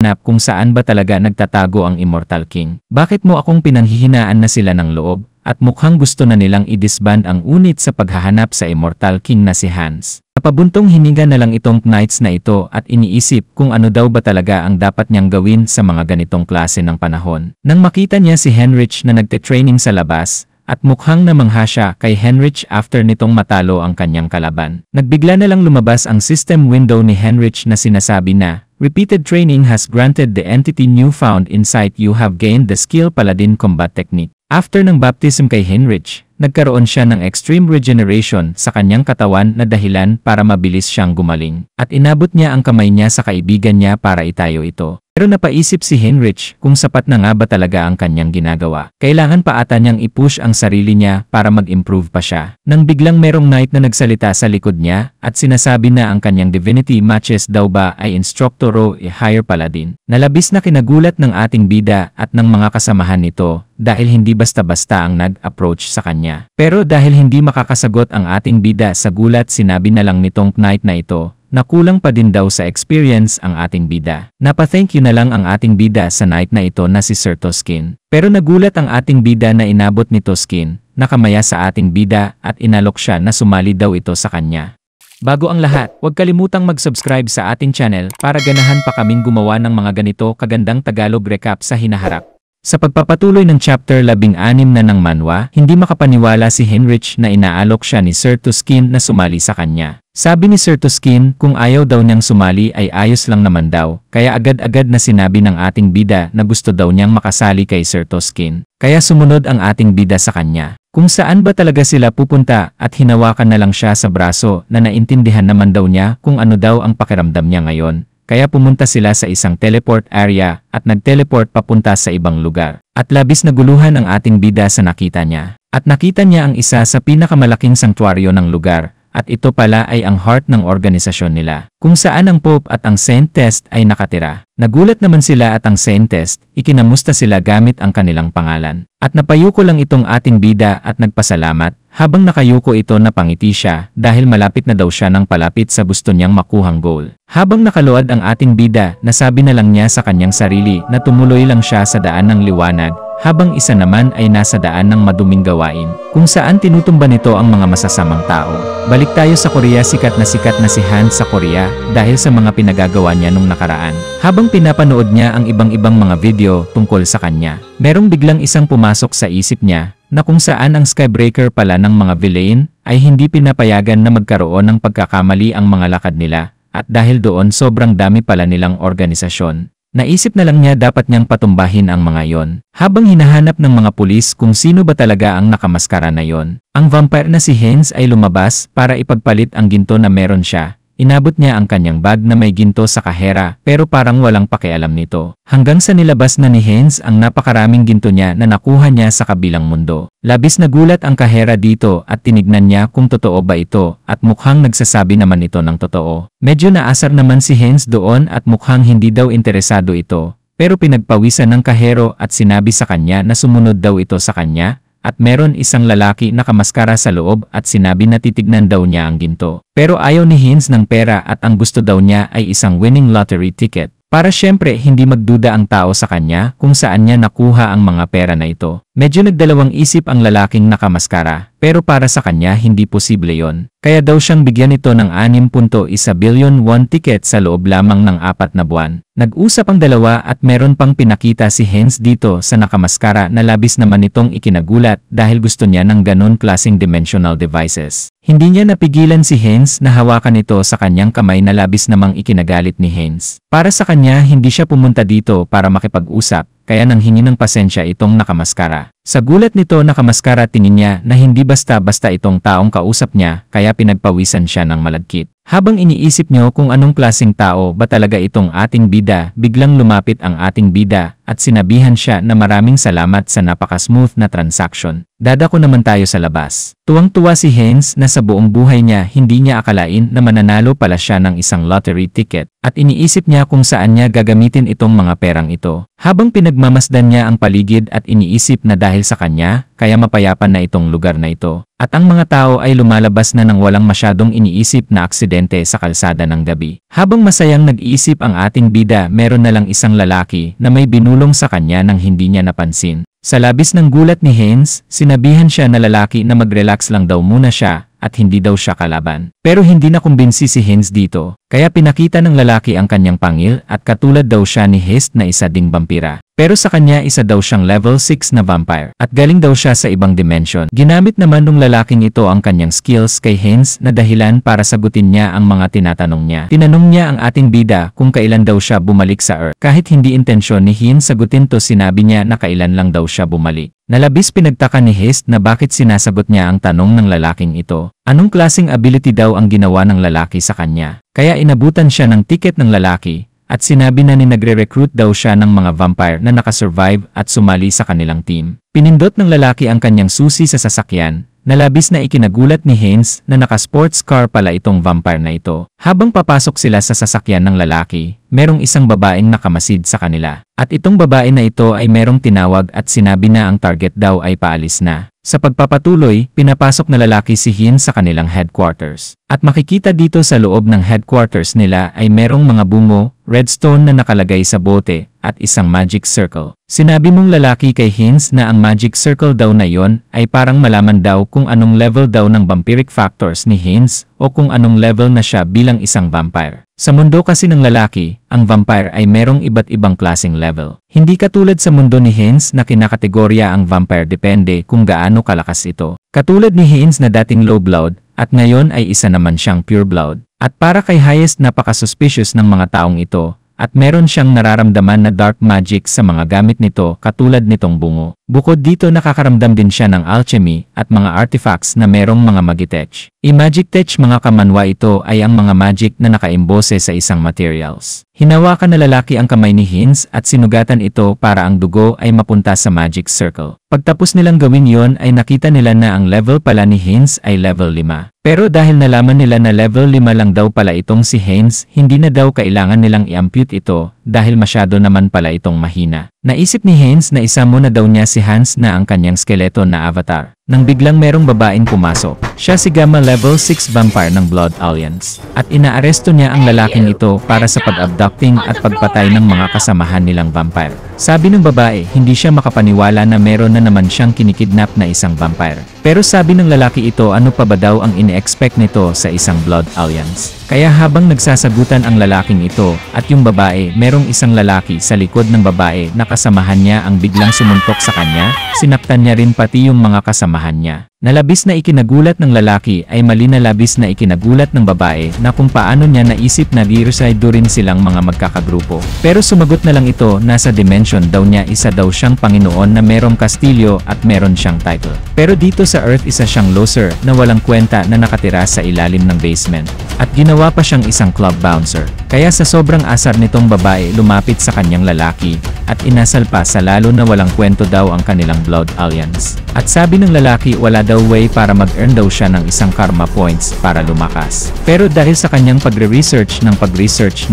maghanap kung saan ba talaga nagtatago ang Immortal King. Bakit mo akong pinanghihinaan na sila ng loob? At mukhang gusto na nilang i-disband ang unit sa paghahanap sa Immortal King na si Hans. Napabuntong hininga na lang itong knights na ito at iniisip kung ano daw ba talaga ang dapat niyang gawin sa mga ganitong klase ng panahon. Nang makita niya si Henrich na nagte-training sa labas, at mukhang namangha siya kay Henrich after nitong matalo ang kanyang kalaban. Nagbigla na lang lumabas ang system window ni Henrich na sinasabi na, "Repeated training has granted the entity newfound insight. You have gained the skill Paladin combat technique." After ng baptism kay Henrich, nagkaroon siya ng extreme regeneration sa kanyang katawan na dahilan para mabilis siyang gumaling. At inabot niya ang kamay niya sa kaibigan niya para itayo ito. Pero napaisip si Henrich kung sapat na nga ba talaga ang kanyang ginagawa. Kailangan pa ata niyang i-push ang sarili niya para mag-improve pa siya. Nang biglang merong knight na nagsalita sa likod niya at sinasabi na ang kanyang divinity matches daw ba ay Instructor a higher paladin. Nalabis na kinagulat ng ating bida at ng mga kasamahan nito dahil hindi basta-basta ang nag-approach sa kanya. Pero dahil hindi makakasagot ang ating bida sa gulat, sinabi na lang nitong knight na ito na kulang pa din daw sa experience ang ating bida. Napa-thank you na lang ang ating bida sa knight na ito na si Sir Toskin. Pero nagulat ang ating bida na inabot ni Toskin, nakamaya sa ating bida at inalok siya na sumali daw ito sa kanya. Bago ang lahat, huwag kalimutang mag-subscribe sa ating channel para ganahan pa kaming gumawa ng mga ganito kagandang Tagalog recap sa hinaharap. Sa pagpapatuloy ng chapter 16 na ng manhwa, hindi makapaniwala si Henrich na inaalok siya ni Sir Toskin na sumali sa kanya. Sabi ni Sir Toskin kung ayaw daw niyang sumali ay ayos lang naman daw, kaya agad-agad na sinabi ng ating bida na gusto daw niyang makasali kay Sir Toskin. Kaya sumunod ang ating bida sa kanya. Kung saan ba talaga sila pupunta at hinawakan na lang siya sa braso na naintindihan naman daw niya kung ano daw ang pakiramdam niya ngayon. Kaya pumunta sila sa isang teleport area at nag-teleport papunta sa ibang lugar. At labis na guluhan ang ating bida sa nakita niya. At nakita niya ang isa sa pinakamalaking sanktuaryo ng lugar. At ito pala ay ang heart ng organisasyon nila, kung saan ang Pope at ang Saintest ay nakatira. Nagulat naman sila at ang Saintest, ikinamusta sila gamit ang kanilang pangalan. At napayuko lang itong ating bida at nagpasalamat, habang nakayuko ito napangiti siya dahil malapit na daw siya ng palapit sa gusto niyang makuhang goal. Habang nakaluad ang ating bida, nasabi na lang niya sa kanyang sarili na tumuloy lang siya sa daan ng liwanag, habang isa naman ay nasa daan ng maduming gawain, kung saan tinutumba nito ang mga masasamang tao. Balik tayo sa Korea. Sikat na si Hans sa Korea dahil sa mga pinagagawa niya nung nakaraan. Habang pinapanood niya ang ibang-ibang mga video tungkol sa kanya, merong biglang isang pumasok sa isip niya na kung saan ang Skybreaker pala ng mga villain ay hindi pinapayagan na magkaroon ng pagkakamali ang mga lakad nila, at dahil doon sobrang dami pala nilang organisasyon. Naisip na lang niya dapat niyang patumbahin ang mga yon. Habang hinahanap ng mga pulis kung sino ba talaga ang nakamaskara na yon, ang vampire na si Hans ay lumabas para ipagpalit ang ginto na meron siya. Inabot niya ang kanyang bag na may ginto sa kahera pero parang walang pakialam nito. Hanggang sa nilabas na ni Hans ang napakaraming ginto niya na nakuha niya sa kabilang mundo. Labis na gulat ang kahera dito at tinignan niya kung totoo ba ito at mukhang nagsasabi naman ito ng totoo. Medyo naasar naman si Hans doon at mukhang hindi daw interesado ito. Pero pinagpawisan ng kahero at sinabi sa kanya na sumunod daw ito sa kanya. At meron isang lalaki na nakamaskara sa loob at sinabi na titignan daw niya ang ginto. Pero ayaw ni Hans ng pera at ang gusto daw niya ay isang winning lottery ticket. Para syempre hindi magduda ang tao sa kanya kung saan niya nakuha ang mga pera na ito. Medyo nagdalawang isip ang lalaking nakamaskara, pero para sa kanya hindi posible yon. Kaya daw siyang bigyan ito ng 6.1 billion won ticket sa loob lamang ng 4 na buwan. Nag-usap ang dalawa at meron pang pinakita si Hans dito sa nakamaskara na labis naman itong ikinagulat dahil gusto niya ng ganon klaseng dimensional devices. Hindi niya napigilan si Hans na hawakan ito sa kanyang kamay na labis namang ikinagalit ni Hans. Para sa kanya hindi siya pumunta dito para makipag-usap. Kaya nanghingi ng pasensya itong nakamaskara. Sa gulat nito nakamaskara tingin niya na hindi basta-basta itong taong kausap niya kaya pinagpawisan siya ng malagkit. Habang iniisip niyo kung anong klaseng tao ba talaga itong ating bida, biglang lumapit ang ating bida at sinabihan siya na maraming salamat sa napaka-smooth na transaction. Dadako naman tayo sa labas. Tuwang-tuwa si Hans na sa buong buhay niya hindi niya akalain na mananalo pala siya ng isang lottery ticket at iniisip niya kung saan niya gagamitin itong mga perang ito. Habang pinagmamasdan niya ang paligid at iniisip na dahil sa kanya, kaya mapayapan na itong lugar na ito. At ang mga tao ay lumalabas na nang walang masyadong iniisip na aksidente sa kalsada ng gabi. Habang masayang nag-iisip ang ating bida, meron na lang isang lalaki na may binulong sa kanya nang hindi niya napansin. Sa labis ng gulat ni Haynes, sinabihan siya na lalaki na mag-relax lang daw muna siya at hindi daw siya kalaban. Pero hindi na kumbinsi si Haynes dito, kaya pinakita ng lalaki ang kanyang pangil at katulad daw siya ni Haynes na isa ding vampira. Pero sa kanya isa daw siyang level 6 na vampire at galing daw siya sa ibang dimension. Ginamit naman ng lalaking ito ang kanyang skills kay Haynes na dahilan para sagutin niya ang mga tinatanong niya. Tinanong niya ang ating bida kung kailan daw siya bumalik sa Earth. Kahit hindi intensyon ni Haynes sagutin to, sinabi niya na kailan lang daw siya bumalik. Nalabis pinagtaka ni Haynes na bakit sinasagot niya ang tanong ng lalaking ito. Anong klaseng ability daw ang ginawa ng lalaki sa kanya? Kaya inabutan siya ng ticket ng lalaki. At sinabi na ni nagre-recruit daw siya ng mga vampire na nakasurvive at sumali sa kanilang team. Pinindot ng lalaki ang kanyang susi sa sasakyan. Nalabis na ikinagulat ni Haynes na naka-sports car pala itong vampire na ito. Habang papasok sila sa sasakyan ng lalaki, merong isang babaeng nakamasid sa kanila. At itong babae na ito ay merong tinawag at sinabi na ang target daw ay paalis na. Sa pagpapatuloy, pinapasok na lalaki si Haynes sa kanilang headquarters. At makikita dito sa loob ng headquarters nila ay merong mga bungo, redstone na nakalagay sa bote, at isang magic circle. Sinabi mong lalaki kay Haynes na ang magic circle daw na yon ay parang malaman daw kung anong level daw ng vampiric factors ni Haynes o kung anong level na siya bilang isang vampire. Sa mundo kasi ng lalaki, ang vampire ay merong iba't ibang klaseng level. Hindi katulad sa mundo ni Haynes na kinakategorya ang vampire depende kung gaano kalakas ito. Katulad ni Haynes na dating low blood at ngayon ay isa naman siyang pure blood. At para kay Hayes napaka-suspicious ng mga taong ito at meron siyang nararamdaman na dark magic sa mga gamit nito katulad nitong bungo. Bukod dito nakakaramdam din siya ng alchemy at mga artifacts na merong mga magitech. I-magic tech mga kamanwa ito ay ang mga magic na nakaimbose sa isang materials. Hinawakan na lalaki ang kamay ni Haynes at sinugatan ito para ang dugo ay mapunta sa magic circle. Pagtapos nilang gawin yon ay nakita nila na ang level pala ni Haynes ay level 5. Pero dahil nalaman nila na level 5 lang daw pala itong si Haynes, hindi na daw kailangan nilang i-ampute ito dahil masyado naman pala itong mahina. Naisip ni Haynes na isa muna daw niya si Hans na ang kanyang skeleto na avatar. Nang biglang merong babaeng pumasok. Siya si Gamma Level 6 Vampire ng Blood Alliance. At inaaresto niya ang lalaking ito para sa pag-abducting at pagpatay ng mga kasamahan nilang vampire. Sabi ng babae, hindi siya makapaniwala na meron na naman siyang kinikidnap na isang vampire. Pero sabi ng lalaki ito, ano pa ba daw ang ine-expect nito sa isang Blood Alliance. Kaya habang nagsasagutan ang lalaking ito at yung babae, merong isang lalaki sa likod ng babae na kasamahan niya ang biglang sumuntok sa kanya, sinaktan niya rin pati yung mga kasamahan niya. Nalabis na ikinagulat ng lalaki ay mali na labis na ikinagulat ng babae na kung paano niya naisip na reside rin silang mga magkakagrupo. Pero sumagot na lang ito, nasa dimension daw niya isa daw siyang Panginoon na merong kastilyo at meron siyang title. Pero dito sa Earth isa siyang loser na walang kwenta na nakatira sa ilalim ng basement. At ginawa pa siyang isang club bouncer. Kaya sa sobrang asar nitong babae lumapit sa kanyang lalaki at inasal pa sa lalo na walang kwento daw ang kanilang Blood Alliance. At sabi ng lalaki wala daw way para mag-earn daw siya ng isang karma points para lumakas. Pero dahil sa kanyang pagre-research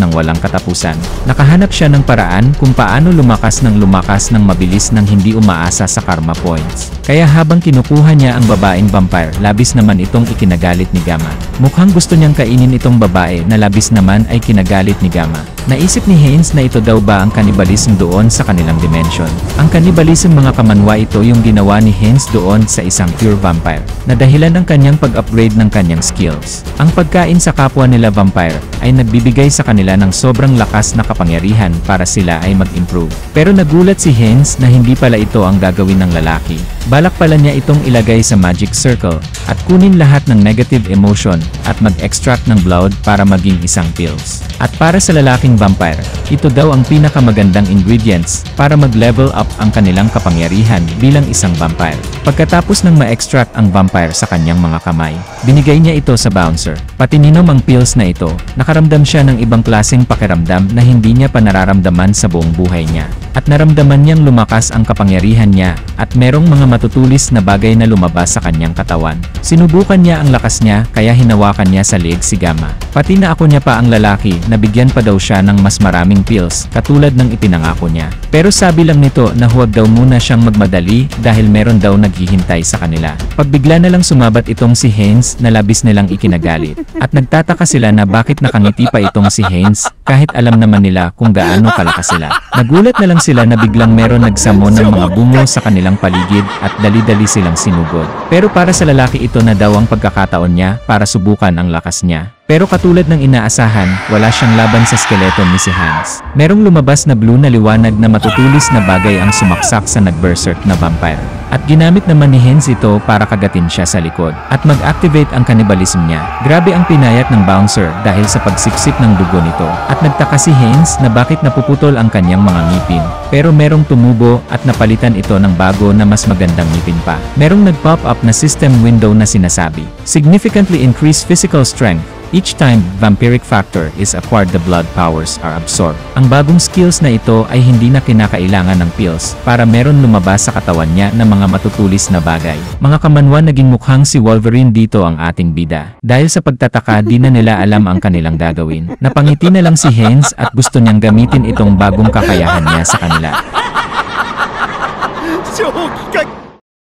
ng walang katapusan, nakahanap siya ng paraan kung paano lumakas ng mabilis nang hindi umaasa sa karma points. Kaya habang kinukuha niya ang babaeng vampire, labis naman itong ikinagalit ni Gamma. Mukhang gusto niyang kainin itong babae na labis naman ay kinagalit ni Gamma. Naisip ni Haynes na ito daw ba ang cannibalism doon sa kanilang dimension. Ang cannibalism mga kamanwa ito yung ginawa ni Haynes doon sa isang pure vampire, na dahilan ng kanyang pag-upgrade ng kanyang skills. Ang pagkain sa kapwa nila vampire ay nagbibigay sa kanila ng sobrang lakas na kapangyarihan para sila ay mag-improve. Pero nagulat si Haynes na hindi pala ito ang gagawin ng lalaki. Balak pala niya itong ilagay sa magic circle at kunin lahat ng negative emotion at mag-extract ng blood para maging isang pills. At para sa lalaking vampire, ito daw ang pinakamagandang ingredients para mag-level up ang kanilang kapangyarihan bilang isang vampire. Pagkatapos ng ma-extract ang vampire sa kanyang mga kamay, binigay niya ito sa bouncer. Pati ninom ang pills na ito, nakaramdam siya ng ibang klaseng pakiramdam na hindi niya pa nararamdaman sa buong buhay niya. at naramdaman niyang lumakas ang kapangyarihan niya at merong mga matutulis na bagay na lumabas sa kanyang katawan. Sinubukan niya ang lakas niya kaya hinawakan niya sa leeg si Gamma. Pati na ako niya pa ang lalaki, nabigyan pa daw siya ng mas maraming pills katulad ng ipinangako niya. Pero sabi lang nito na huwag daw muna siyang magmadali dahil meron daw naghihintay sa kanila. Pagbigla na lang sumabat itong si Haynes na labis nilang ikinagalit. At nagtataka sila na bakit nakangiti pa itong si Haynes kahit alam naman nila kung gaano kalakas sila. Nagulat na lang sila na biglang meron nagsamon ng mga bungo sa kanilang paligid at dali-dali silang sinugod. Pero para sa lalaki ito na daw ang pagkakataon niya para subukan ang lakas niya. Pero katulad ng inaasahan, wala siyang laban sa skeleton ni si Hans. Merong lumabas na blue na liwanag na matutulis na bagay ang sumaksak sa nag-berserk na vampire. At ginamit naman ni Hans ito para kagatin siya sa likod at mag-activate ang cannibalism niya. Grabe ang pinayat ng bouncer dahil sa pagsiksik ng dugo nito. At nagtaka si Hans na bakit napuputol ang kanyang mga ngipin. Pero merong tumubo at napalitan ito ng bago na mas magandang ngipin pa. Merong nag-pop up na system window na sinasabi, significantly increase physical strength. Each time vampiric factor is acquired, the blood powers are absorbed. Ang bagong skills na ito ay hindi na kinakailangan ng pills para meron lumabas sa katawan niya na mga matutulis na bagay. Mga kamanwan, naging mukhang si Wolverine dito ang ating bida. Dahil sa pagtataka, di na nila alam ang kanilang gagawin. Napangiti na lang si Haynes at gusto niyang gamitin itong bagong kakayahan niya sa kanila.